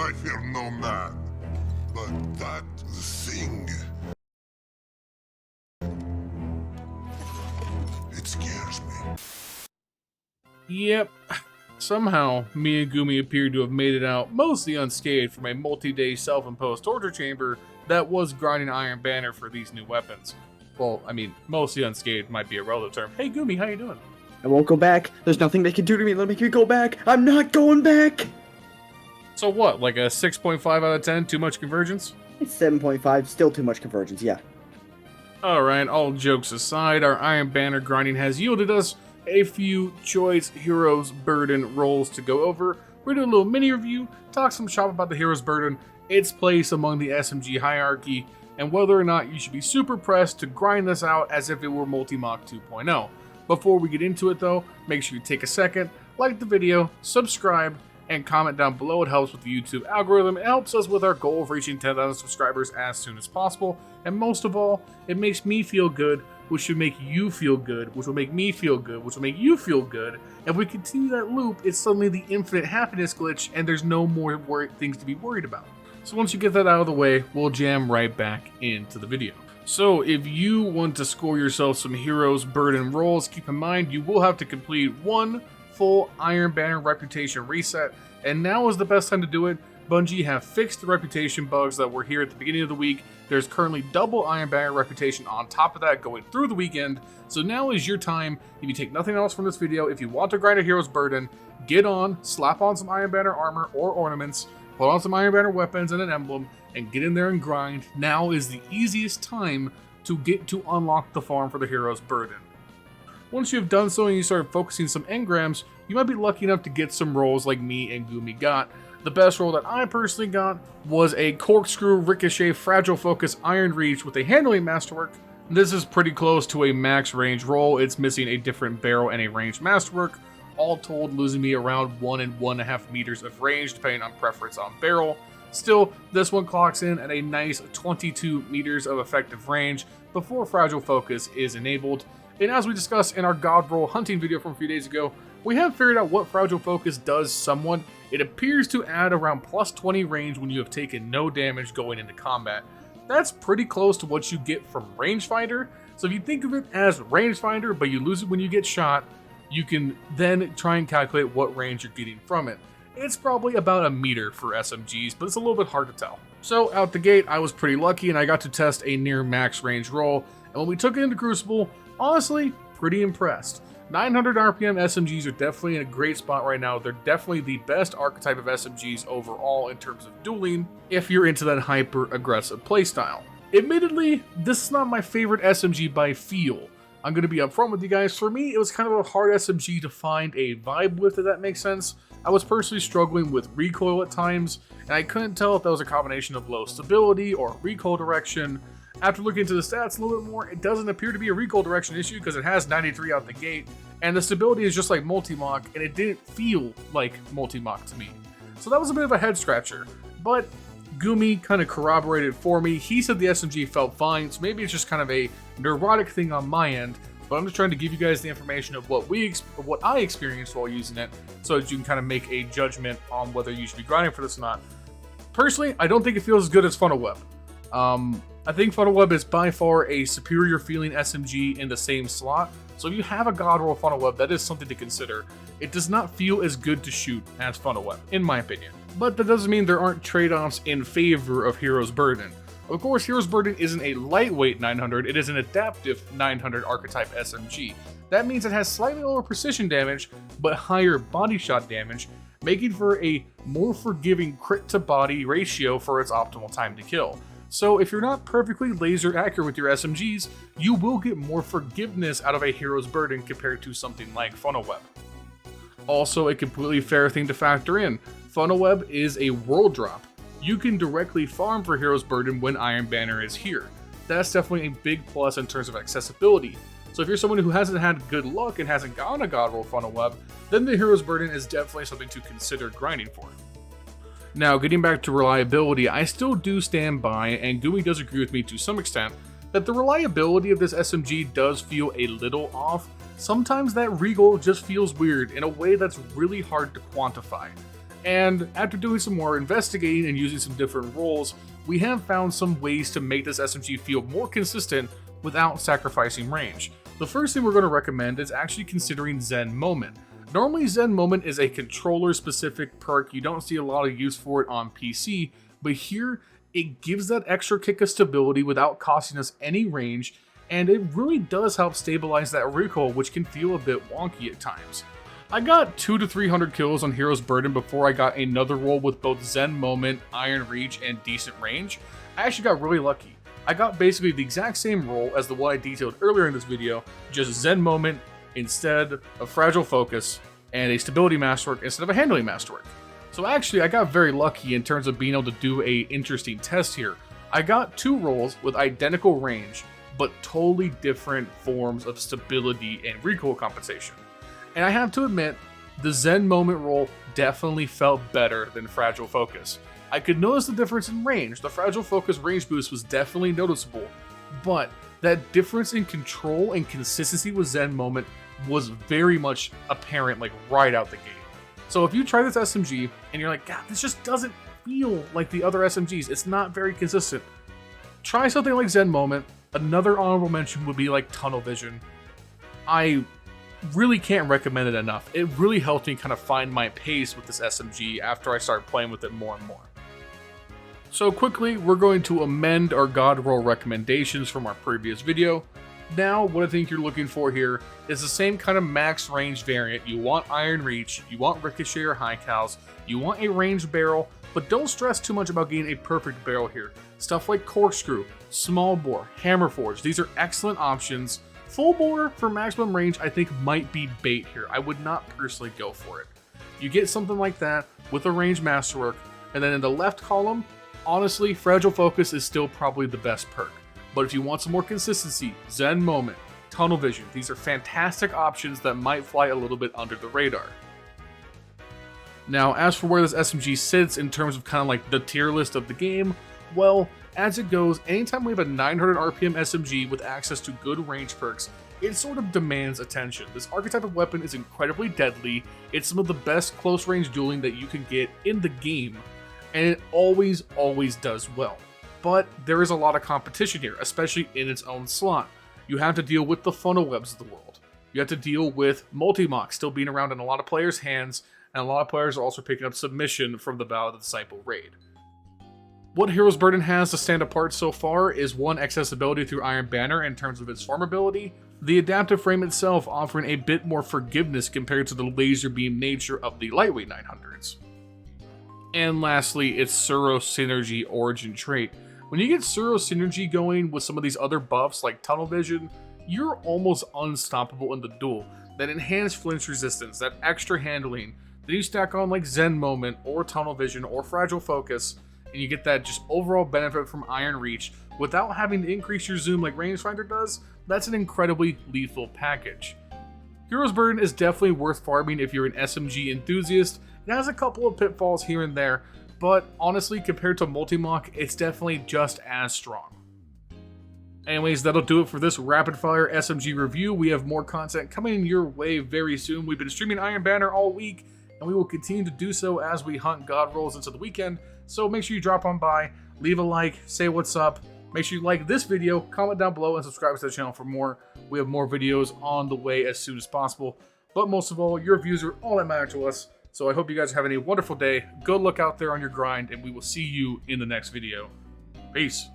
I fear no man, but that thing. It scares me. Yep. Somehow, me and Gumi appear to have made it out mostly unscathed from a multi-day self-imposed torture chamber that was grinding Iron Banner for these new weapons. Well, I mean, mostly unscathed might be a relative term. Hey Gumi, how you doing? I won't go back. There's nothing they can do to me that'll make me go back. I'm not going back. So what, like a 6.5 out of 10? Too much convergence? It's 7.5. Still too much convergence, yeah. Alright, all jokes aside, our Iron Banner grinding has yielded us a few choice Heroes Burden roles to go over. We're doing a little mini review, talk some shop about the Heroes Burden, its place among the SMG hierarchy, and whether or not you should be super pressed to grind this out as if it were Multi-Mach 2.0. Before we get into it though, make sure you take a second, like the video, subscribe, and comment down below. It helps with the YouTube algorithm. It helps us with our goal of reaching 10,000 subscribers as soon as possible. And most of all, it makes me feel good, which should make you feel good, which will make me feel good, which will make you feel good. If we continue that loop, it's suddenly the infinite happiness glitch, and there's no more things to be worried about. So once you get that out of the way, we'll jam right back into the video. So if you want to score yourself some Heroes Burden rolls, keep in mind you will have to complete one full Iron Banner reputation reset, and now is the best time to do it. Bungie have fixed the reputation bugs that were here at the beginning of the week. There's currently double Iron Banner reputation on top of that going through the weekend, so now is your time. If you take nothing else from this video, if you want to grind a Hero's Burden, get on, slap on some Iron Banner armor or ornaments, put on some Iron Banner weapons and an emblem, and get in there and grind. Now is the easiest time to get to unlock the farm for the Hero's Burden. Once you have done so and you start focusing some engrams, you might be lucky enough to get some rolls like me and Gumi got. The best roll that I personally got was a Corkscrew Ricochet Fragile Focus Iron Reach with a Handling Masterwork. This is pretty close to a max range roll. It's missing a different barrel and a ranged Masterwork. All told, losing me around 1 and 1.5 meters of range, depending on preference on barrel. Still, this one clocks in at a nice 22 meters of effective range before Fragile Focus is enabled. And as we discussed in our God Roll hunting video from a few days ago, we have figured out what Fragile Focus does somewhat. It appears to add around plus 20 range when you have taken no damage going into combat. That's pretty close to what you get from Rangefinder. So if you think of it as Rangefinder, but you lose it when you get shot, you can then try and calculate what range you're getting from it. It's probably about a meter for SMGs, but it's a little bit hard to tell. So out the gate, I was pretty lucky and I got to test a near max range roll. And when we took it into Crucible, honestly, pretty impressed. 900 RPM SMGs are definitely in a great spot right now. They're definitely the best archetype of SMGs overall in terms of dueling, if you're into that hyper-aggressive playstyle. Admittedly, this is not my favorite SMG by feel. I'm going to be upfront with you guys. For me, it was kind of a hard SMG to find a vibe with, if that makes sense. I was personally struggling with recoil at times, and I couldn't tell if that was a combination of low stability or recoil direction. After looking into the stats a little bit more, it doesn't appear to be a recoil direction issue because it has 93 out the gate, and the stability is just like Multi-Mach, and it didn't feel like Multi-Mach to me. So that was a bit of a head scratcher, but Gumi kind of corroborated for me. He said the SMG felt fine, so maybe it's just kind of a neurotic thing on my end, but I'm just trying to give you guys the information of what I experienced while using it, so that you can kind of make a judgment on whether you should be grinding for this or not. Personally, I don't think it feels as good as Funnel Web. I think Funnel Web is by far a superior feeling SMG in the same slot, so if you have a God Roll Funnel Web, that is something to consider. It does not feel as good to shoot as Funnel Web, in my opinion. But that doesn't mean there aren't trade-offs in favor of Heroes Burden. Of course, Heroes Burden isn't a lightweight 900, it is an adaptive 900 archetype SMG. That means it has slightly lower precision damage, but higher body shot damage, making for a more forgiving crit to body ratio for its optimal time to kill. So if you're not perfectly laser accurate with your SMGs, you will get more forgiveness out of a Hero's Burden compared to something like Funnel Web. Also, a completely fair thing to factor in, Funnel Web is a world drop. You can directly farm for Hero's Burden when Iron Banner is here. That's definitely a big plus in terms of accessibility. So if you're someone who hasn't had good luck and hasn't gotten a God Roll Funnel Web, then the Hero's Burden is definitely something to consider grinding for. Now, getting back to reliability, I still do stand by, and Gumi does agree with me to some extent, that the reliability of this SMG does feel a little off. Sometimes that recoil just feels weird in a way that's really hard to quantify. And after doing some more investigating and using some different roles, we have found some ways to make this SMG feel more consistent without sacrificing range. The first thing we're going to recommend is actually considering Zen Moment. Normally Zen Moment is a controller specific perk, you don't see a lot of use for it on PC, but here it gives that extra kick of stability without costing us any range, and it really does help stabilize that recoil, which can feel a bit wonky at times. I got 200 to 300 kills on Hero's Burden before I got another roll with both Zen Moment, Iron Reach, and decent range. I actually got really lucky. I got basically the exact same roll as the one I detailed earlier in this video, just Zen Moment instead of Fragile Focus, and a Stability Masterwork instead of a Handling Masterwork. So actually, I got very lucky in terms of being able to do a interesting test here. I got 2 rolls with identical range, but totally different forms of stability and recoil compensation. And I have to admit, the Zen Moment roll definitely felt better than Fragile Focus. I could notice the difference in range. The Fragile Focus range boost was definitely noticeable, but that difference in control and consistency with Zen Moment was very much apparent, like right out the gate. So if you try this SMG and you're like, God, this just doesn't feel like the other SMGs, it's not very consistent, try something like Zen Moment. Another honorable mention would be like Tunnel Vision. I really can't recommend it enough. It really helped me kind of find my pace with this SMG after I started playing with it more and more. So quickly, we're going to amend our God roll recommendations from our previous video. Now, what I think you're looking for here is the same kind of max range variant. You want Iron Reach, you want Ricochet or High Cals, you want a ranged barrel, but don't stress too much about getting a perfect barrel here. Stuff like Corkscrew, Small Bore, Hammerforge, these are excellent options. Full Bore for maximum range I think might be bait here. I would not personally go for it. You get something like that with a ranged masterwork, and then in the left column, honestly, Fragile Focus is still probably the best perk. But if you want some more consistency, Zen Moment, Tunnel Vision, these are fantastic options that might fly a little bit under the radar. Now, as for where this SMG sits in terms of kind of like the tier list of the game, well, as it goes, anytime we have a 900 RPM SMG with access to good range perks, it sort of demands attention. This archetype of weapon is incredibly deadly, it's some of the best close range dueling that you can get in the game, and it always does well. But there is a lot of competition here, especially in its own slot. You have to deal with the funnel webs of the world. You have to deal with multi-mock still being around in a lot of players' hands, and a lot of players are also picking up submission from the Vow of the Disciple raid. What Hero's Burden has to stand apart so far is one, accessibility through Iron Banner in terms of its farmability, the adaptive frame itself offering a bit more forgiveness compared to the laser beam nature of the lightweight 900s. And lastly, its Suro Synergy origin trait. When you get Suro Synergy going with some of these other buffs like Tunnel Vision, you're almost unstoppable in the duel. That enhanced flinch resistance, that extra handling, then you stack on like Zen Moment or Tunnel Vision or Fragile Focus, and you get that just overall benefit from Iron Reach without having to increase your zoom like Rangefinder does. That's an incredibly lethal package. Hero's Burden is definitely worth farming if you're an SMG enthusiast. It has a couple of pitfalls here and there, but honestly, compared to Multi-Mock, it's definitely just as strong. Anyways, that'll do it for this rapid fire SMG review. We have more content coming your way very soon. We've been streaming Iron Banner all week, and we will continue to do so as we hunt God rolls into the weekend. So make sure you drop on by, leave a like, say what's up. Make sure you like this video, comment down below, and subscribe to the channel for more. We have more videos on the way as soon as possible. But most of all, your views are all that matter to us. So I hope you guys are having a wonderful day. Good luck out there on your grind, and we will see you in the next video. Peace.